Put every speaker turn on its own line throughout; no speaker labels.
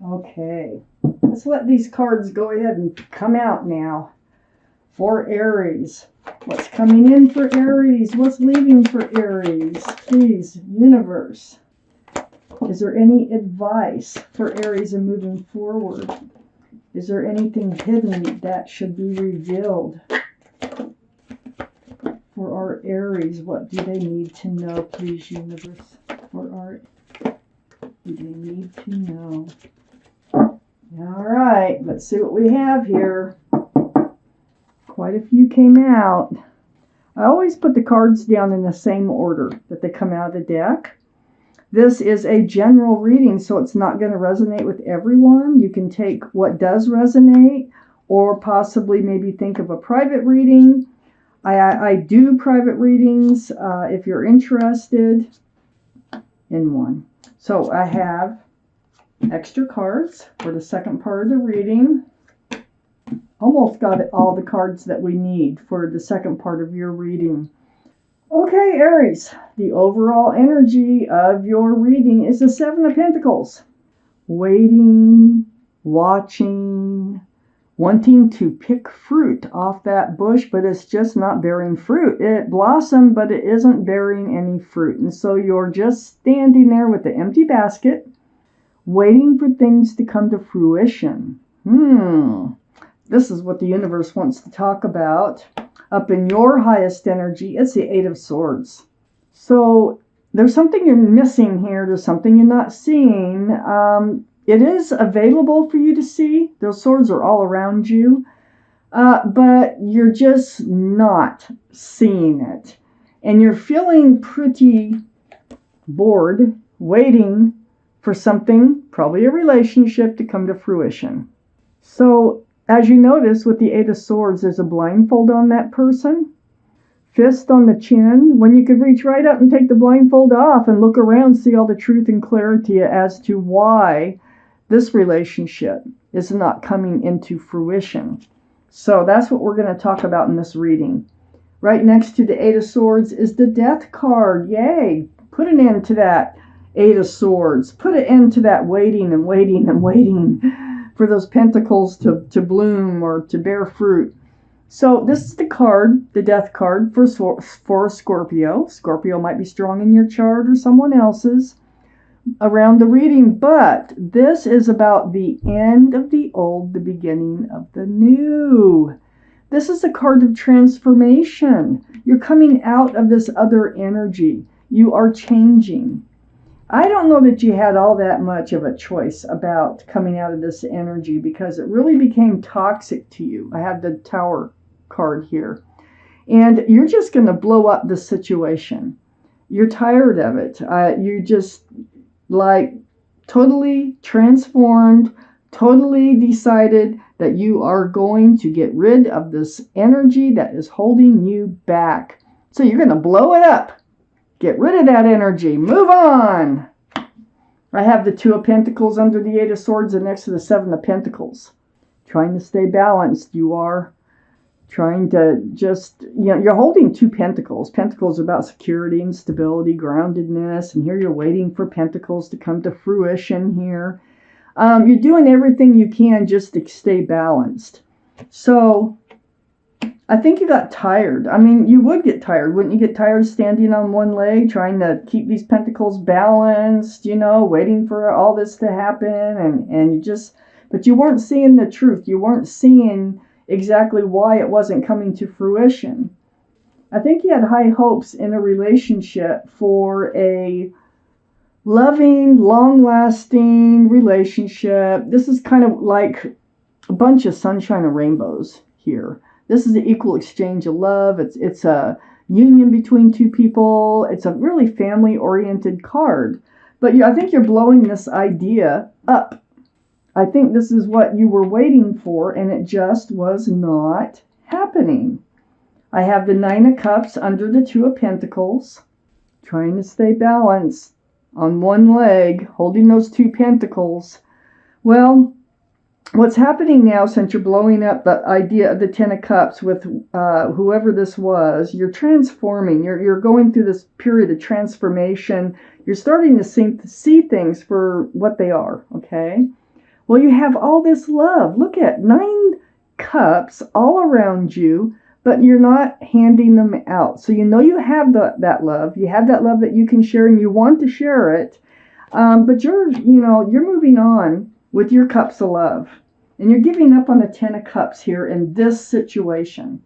Okay, let's let these cards go ahead and come out now. For Aries. What's coming in for Aries? What's leaving for Aries? Please, universe. Is there any advice for Aries in moving forward? Is there anything hidden that should be revealed? For our Aries, what do they need to know, please, universe? For our, do they need to know? All right, let's see what we have here. Quite a few came out. I always put the cards down in the same order that they come out of the deck. This is a general reading, so it's not going to resonate with everyone. You can take what does resonate, or possibly maybe think of a private reading. I do private readings if you're interested in one. So I have extra cards for the second part of the reading. Almost got all the cards that we need for the second part of your reading. Okay, Aries, the overall energy of your reading is the Seven of Pentacles. Waiting, watching, wanting to pick fruit off that bush, but it's just not bearing fruit. It blossomed, but it isn't bearing any fruit. And so you're just standing there with the empty basket, waiting for things to come to fruition. This is what the universe wants to talk about. Up in your highest energy, it's the Eight of Swords. So there's something you're missing here. There's something you're not seeing. It is available for you to see. Those swords are all around you. But you're just not seeing it. And you're feeling pretty bored, waiting for something, probably a relationship, to come to fruition. So as you notice with the Eight of Swords, there's a blindfold on that person, fist on the chin, when you could reach right up and take the blindfold off and look around, see all the truth and clarity as to why this relationship is not coming into fruition. So that's what we're going to talk about in this reading. Right next to the Eight of Swords is the Death card. Yay! Put an end to that Eight of Swords. Put an end to that waiting and waiting and waiting for those pentacles to bloom or to bear fruit. So this is the card, the Death card, for Scorpio. Scorpio might be strong in your chart or someone else's around the reading, but this is about the end of the old, the beginning of the new. This is a card of transformation. You're coming out of this other energy. You are changing. I don't know that you had all that much of a choice about coming out of this energy, because it really became toxic to you. I have the Tower card here. And you're just going to blow up the situation. You're tired of it. You just totally transformed, totally decided that you are going to get rid of this energy that is holding you back. So you're going to blow it up. Get rid of that energy. Move on. I have the Two of Pentacles under the Eight of Swords and next to the Seven of Pentacles. Trying to stay balanced. You are trying to just, you're holding two pentacles. Pentacles are about security and stability, groundedness. And here you're waiting for pentacles to come to fruition here. You're doing everything you can just to stay balanced. So I think you got tired. I mean, you would get tired. Wouldn't you get tired standing on one leg, trying to keep these pentacles balanced, waiting for all this to happen? And you just, but you weren't seeing the truth. You weren't seeing exactly why it wasn't coming to fruition. I think you had high hopes in a relationship for a loving, long-lasting relationship. This is kind of like a bunch of sunshine and rainbows here. This is the equal exchange of love. It's a union between two people. It's a really family-oriented card. But I think you're blowing this idea up. I think this is what you were waiting for, and it just was not happening. I have the Nine of Cups under the Two of Pentacles, trying to stay balanced on one leg, holding those two pentacles. Well, what's happening now, since you're blowing up the idea of the Ten of Cups with whoever this was, you're transforming. You're going through this period of transformation. You're starting to see things for what they are, okay? Well, you have all this love. Look at 9 cups all around you, but you're not handing them out. So you know you have that love. You have that love that you can share, and you want to share it. But you're moving on with your cups of love, and you're giving up on the 10 of cups here in this situation.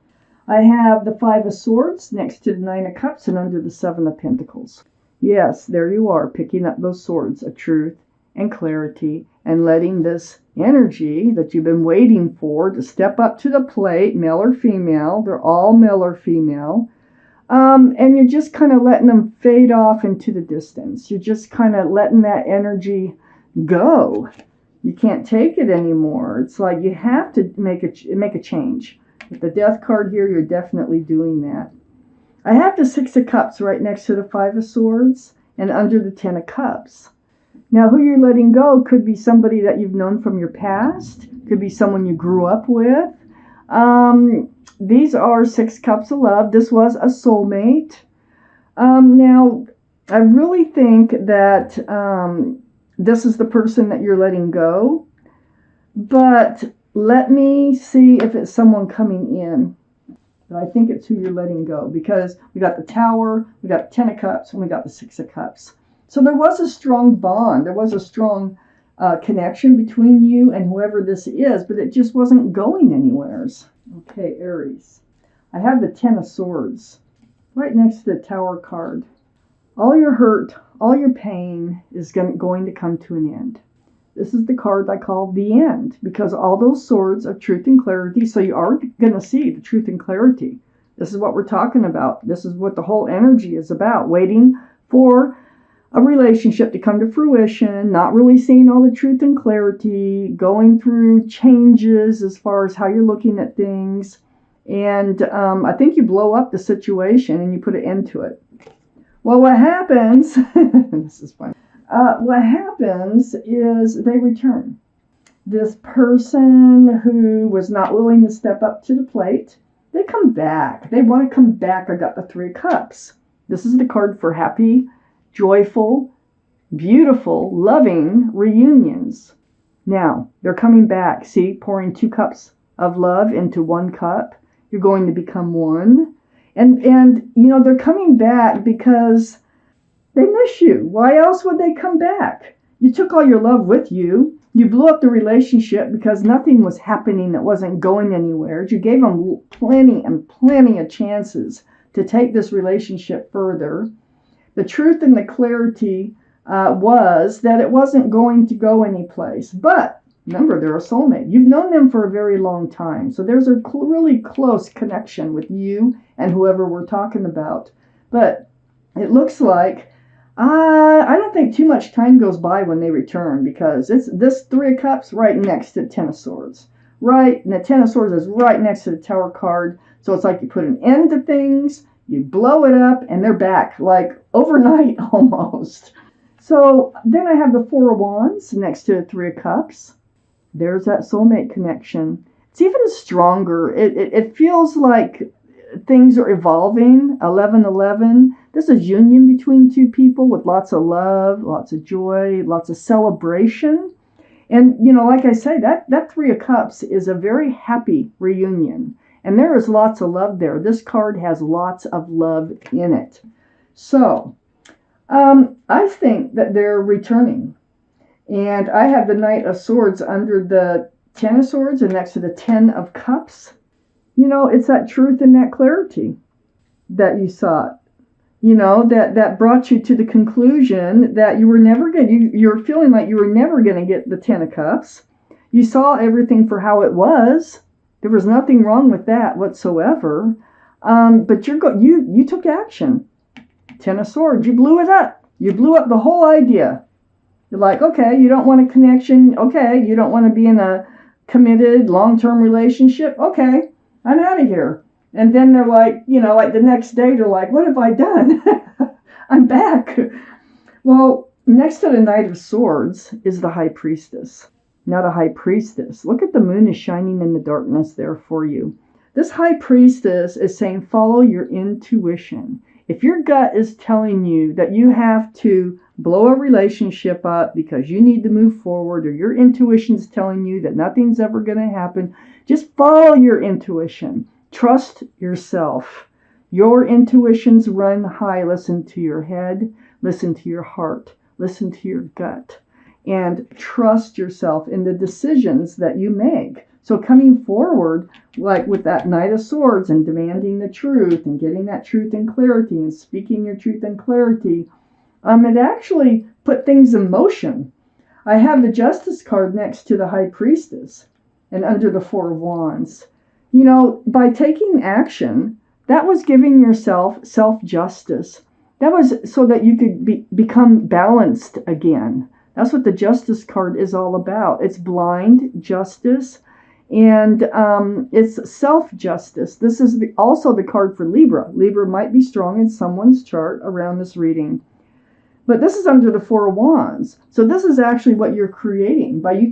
I have the 5 of swords next to the 9 of cups and under the 7 of pentacles. Yes, there you are, picking up those swords of truth and clarity and letting this energy that you've been waiting for to step up to the plate, male or female. They're all male or female. And you're just kind of letting them fade off into the distance. You're just kind of letting that energy go. You can't take it anymore. It's like you have to make a change. With the death card here, you're definitely doing that. I have the 6 of cups right next to the 5 of swords and under the 10 of cups. Now, who you're letting go could be somebody that you've known from your past. Could be someone you grew up with. These are 6 cups of love. This was a soulmate. Now, I really think that this is the person that you're letting go. But let me see if it's someone coming in. But I think it's who you're letting go, because we got the Tower, we got the 10 of cups, and we got the 6 of cups. So there was a strong bond. There was a strong connection between you and whoever this is, but it just wasn't going anywhere. Okay, Aries. I have the 10 of swords right next to the Tower card. All your hurt, all your pain is going to come to an end. This is the card I call the end, because all those swords of truth and clarity, so you are going to see the truth and clarity. This is what we're talking about. This is what the whole energy is about, waiting for a relationship to come to fruition, not really seeing all the truth and clarity, going through changes as far as how you're looking at things. And I think you blow up the situation and you put an end to it. Well, what happens, this is fun. What happens is they return. This person who was not willing to step up to the plate, they come back. They want to come back. I got the 3 of cups. This is the card for happy, joyful, beautiful, loving reunions. Now, they're coming back. See, pouring 2 cups of love into 1 cup. You're going to become one. And they're coming back because they miss you. Why else would they come back? You took all your love with you. You blew up the relationship because nothing was happening that wasn't going anywhere. You gave them plenty and plenty of chances to take this relationship further. The truth and the clarity was that it wasn't going to go anyplace. But remember, they're a soulmate. You've known them for a very long time. So there's a really close connection with you and whoever we're talking about. But it looks like I don't think too much time goes by when they return, because it's this 3 of cups right next to the 10 of swords. Right, and the 10 of swords is right next to the Tower card. So it's like you put an end to things, you blow it up, and they're back, like overnight almost. So then I have the 4 of wands next to the 3 of cups. There's that soulmate connection. It's even stronger. It feels like things are evolving. 11-11. This is union between 2 people with lots of love, lots of joy, lots of celebration. And, like I say, that 3 of cups is a very happy reunion. And there is lots of love there. This card has lots of love in it. So, I think that they're returning. And I have the Knight of Swords under the 10 of Swords and next to the 10 of Cups. It's that truth and that clarity that you sought. That brought you to the conclusion that you were never going to, you were feeling like you were never going to get the 10 of Cups. You saw everything for how it was. There was nothing wrong with that whatsoever. But you took action. 10 of Swords, you blew it up. You blew up the whole idea. You're like, okay, you don't want a connection. Okay, you don't want to be in a committed long-term relationship. Okay, I'm out of here. And then they're like, like the next day, they're like, what have I done? I'm back. Well, next to the Knight of Swords is the High Priestess. Not a High Priestess. Look at the moon is shining in the darkness there for you. This High Priestess is saying, follow your intuition. If your gut is telling you that you have to blow a relationship up because you need to move forward, or your intuition is telling you that nothing's ever going to happen, just follow your intuition. Trust yourself. Your intuitions run high. Listen to your head, listen to your heart, listen to your gut, and trust yourself in the decisions that you make. So coming forward, like with that Knight of Swords and demanding the truth and getting that truth and clarity and speaking your truth and clarity, it actually put things in motion. I have the Justice card next to the High Priestess and under the Four of Wands. You know, by taking action, that was giving yourself self-justice. That was so that you could become balanced again. That's what the Justice card is all about. It's blind justice, and it's self-justice. This is also the card for Libra. Libra might be strong in someone's chart around this reading. But this is under the Four of Wands. So this is actually what you're creating. By you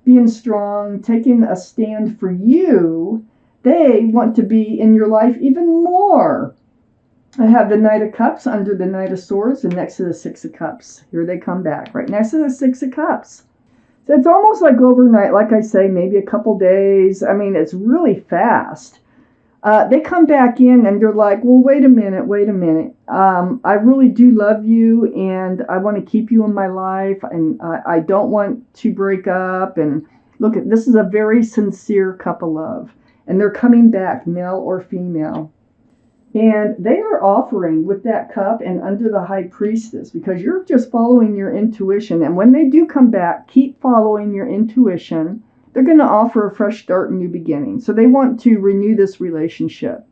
being strong, taking a stand for you, they want to be in your life even more. I have the Knight of Cups under the Knight of Swords and next to the Six of Cups. Here they come back, right next to the Six of Cups. So it's almost like overnight, like I say, maybe a couple days. I mean, it's really fast. They come back in and they're like, well, wait a minute. I really do love you and I want to keep you in my life and I don't want to break up. And look, this is a very sincere couple of, and they're coming back, male or female. And they are offering with that cup and under the High Priestess, because you're just following your intuition. And when they do come back, keep following your intuition. They're going to offer a fresh start and new beginning. So they want to renew this relationship.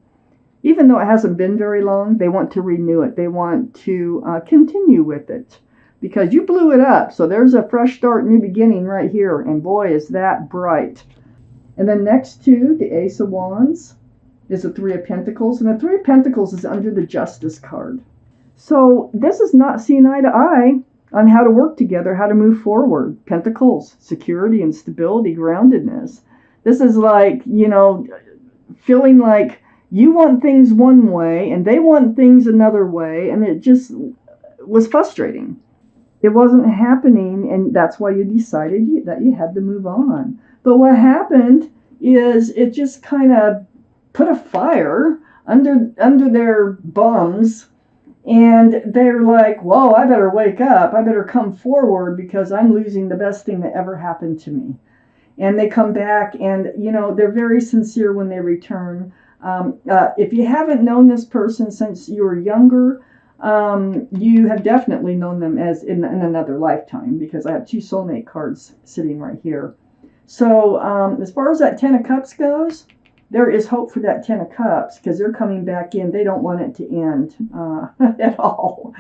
Even though it hasn't been very long, they want to renew it. They want to continue with it because you blew it up. So there's a fresh start, new beginning right here. And boy, is that bright. And then next to the Ace of Wands is the Three of Pentacles. And the Three of Pentacles is under the Justice card. So this is not seeing eye to eye on how to work together, how to move forward. Pentacles, security and stability, groundedness. This is like, you know, feeling like you want things one way and they want things another way. And it just was frustrating. It wasn't happening. And that's why you decided that you had to move on. But what happened is it just kind of put a fire under their bums, and they're like, whoa, I better wake up. I better come forward because I'm losing the best thing that ever happened to me. And they come back and, you know, they're very sincere when they return. If you haven't known this person since you were younger, you have definitely known them as in another lifetime, because I have two soulmate cards sitting right here. So as far as that Ten of Cups goes, there is hope for that Ten of Cups because they're coming back in. They don't want it to end at all.